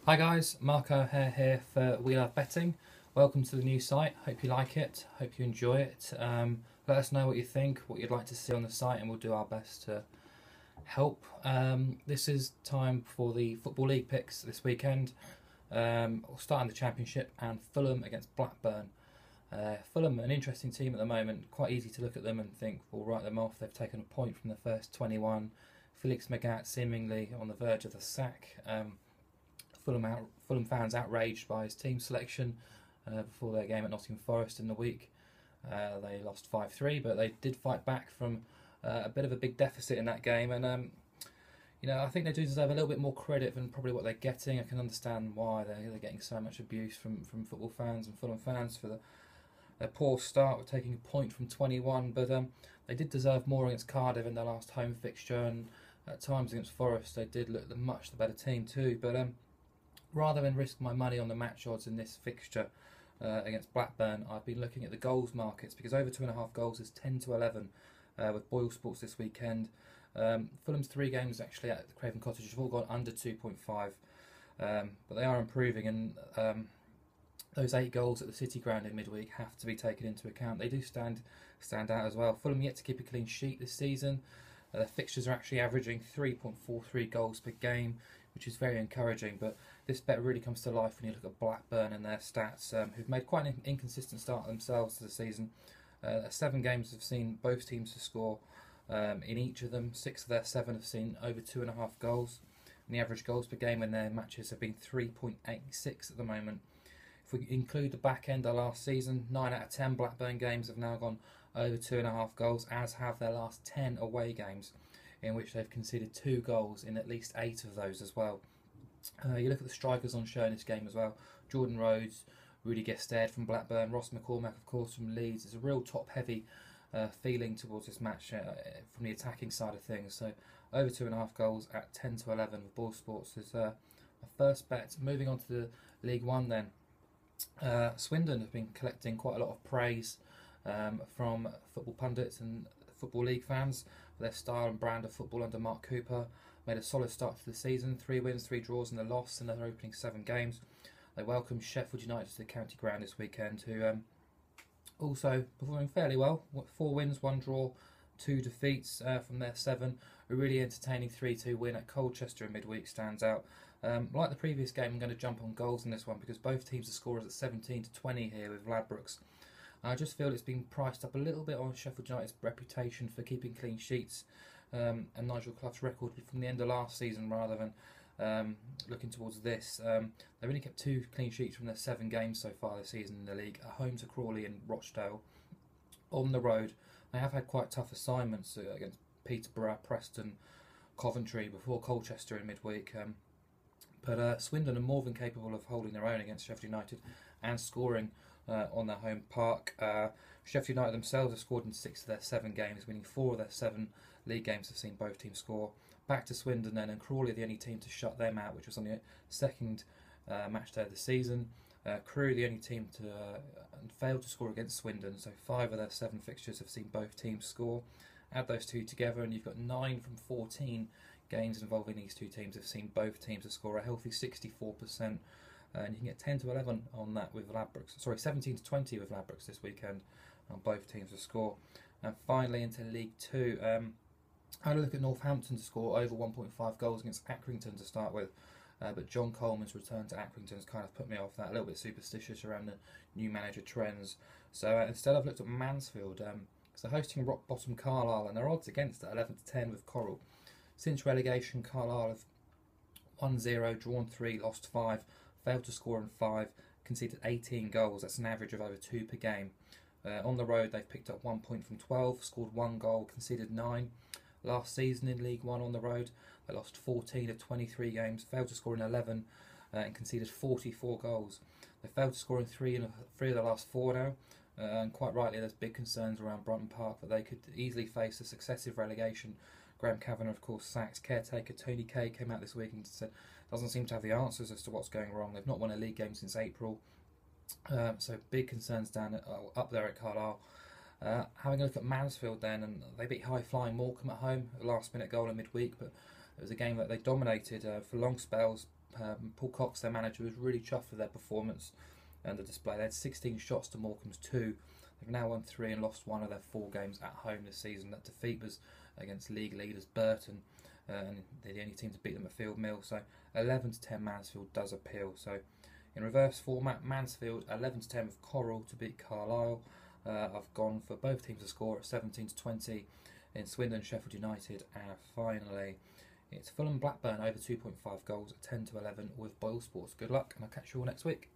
Hi guys, Marco O'Hare here for We Love Betting. Welcome to the new site. Hope you like it. Hope you enjoy it. Let us know what you think, what you'd like to see on the site, and we'll do our best to help. This is time for the Football League picks this weekend. We'll start in the Championship and Fulham against Blackburn. Fulham, an interesting team at the moment. Quite easy to look at them and think we'll write them off. They've taken a point from the first 21. Felix Magath seemingly on the verge of the sack. Fulham fans outraged by his team selection before their game at Nottingham Forest in the week. They lost 5-3, but they did fight back from a bit of a big deficit in that game. And I think they do deserve a little bit more credit than probably what they're getting. I can understand why they're getting so much abuse from football fans and Fulham fans for their poor start with taking a point from 21. But they did deserve more against Cardiff in their last home fixture, and at times against Forest they did look much the better team too. But rather than risk my money on the match odds in this fixture against Blackburn, I've been looking at the goals markets because over 2.5 goals is 10-11 with Boyle Sports this weekend. Fulham's 3 games actually at the Craven Cottage have all gone under 2.5, but they are improving, and those 8 goals at the City Ground in midweek have to be taken into account. They do stand out as well. Fulham yet to keep a clean sheet this season. Their fixtures are actually averaging 3.43 goals per game, which is very encouraging. But this bet really comes to life when you look at Blackburn and their stats, who've made quite an inconsistent start themselves to the season. 7 games have seen both teams to score in each of them. 6 of their 7 have seen over 2.5 goals. And the average goals per game in their matches have been 3.86 at the moment. If we include the back end of last season, 9 out of 10 Blackburn games have now gone over 2.5 goals, as have their last 10 away games, in which they've conceded 2 goals in at least 8 of those as well. You look at the strikers on show in this game as well. Jordan Rhodes, Rudy Gestede from Blackburn, Ross McCormack of course from Leeds. It's a real top-heavy feeling towards this match from the attacking side of things. So over 2.5 goals at 10-11 with Boyle Sports is my first bet. Moving on to the League One then. Swindon have been collecting quite a lot of praise from football pundits and Football League fans for their style and brand of football under Mark Cooper. Made a solid start to the season, 3 wins, 3 draws and a loss in their opening 7 games. They welcome Sheffield United to the county ground this weekend, who also performing fairly well. 4 wins, 1 draw, 2 defeats from their 7. A really entertaining 3-2 win at Colchester in midweek stands out. Like the previous game, I'm going to jump on goals in this one because both teams are scorers at 17-20 here with Ladbrokes. I just feel it's been priced up a little bit on Sheffield United's reputation for keeping clean sheets and Nigel Clough's record from the end of last season rather than looking towards this. They've only kept 2 clean sheets from their 7 games so far this season in the league, at home to Crawley and Rochdale. On the road, they have had quite tough assignments against Peterborough, Preston, Coventry before Colchester in midweek. But Swindon are more than capable of holding their own against Sheffield United and scoring on their home park. Sheffield United themselves have scored in 6 of their 7 games, winning 4 of their 7 league games have seen both teams score. Back to Swindon then, and Crawley are the only team to shut them out, which was on the second match day of the season. Crewe the only team to fail to score against Swindon, so 5 of their 7 fixtures have seen both teams score. Add those 2 together and you've got 9 from 14 games involving these 2 teams have seen both teams to score a healthy 64%. And you can get 10-11 on that with Ladbrokes. Sorry, 17-20 with Ladbrokes this weekend on both teams to score. And finally into League 2, I had a look at Northampton to score over 1.5 goals against Accrington to start with. But John Coleman's return to Accrington has kind of put me off that, a little bit superstitious around the new manager trends. So instead I've looked at Mansfield, because they're hosting rock bottom Carlisle, and their odds against it 11-10 with Coral. Since relegation, Carlisle have 1-0, drawn 3, lost 5, failed to score in 5, conceded 18 goals. That's an average of over 2 per game. On the road, they've picked up 1 point from 12, scored 1 goal, conceded 9. Last season in League 1 on the road, they lost 14 of 23 games, failed to score in 11, and conceded 44 goals. They failed to score in 3 of the last 4 now, and quite rightly there's big concerns around Brunton Park that they could easily face a successive relegation. Graham Kavanagh, of course, sacked. Caretaker Tony Kay came out this week and said doesn't seem to have the answers as to what's going wrong. They've not won a league game since April, so big concerns up there at Carlisle. Having a look at Mansfield then, and they beat high-flying Morecambe at home, a last-minute goal in midweek, but It was a game that they dominated for long spells. Paul Cox, their manager, was really chuffed with their performance and the display. They had 16 shots to Morecambe's 2. They've now won 3 and lost 1 of their 4 games at home this season. That defeat was against league leaders Burton, and they're the only team to beat them at Field Mill. So 11-10 Mansfield does appeal. So in reverse format, Mansfield 11-10 with Coral to beat Carlisle. I've gone for both teams to score at 17-20 in Swindon, Sheffield United, and finally it's Fulham Blackburn over 2.5 goals at 10-11 with Boyle Sports. Good luck, and I'll catch you all next week.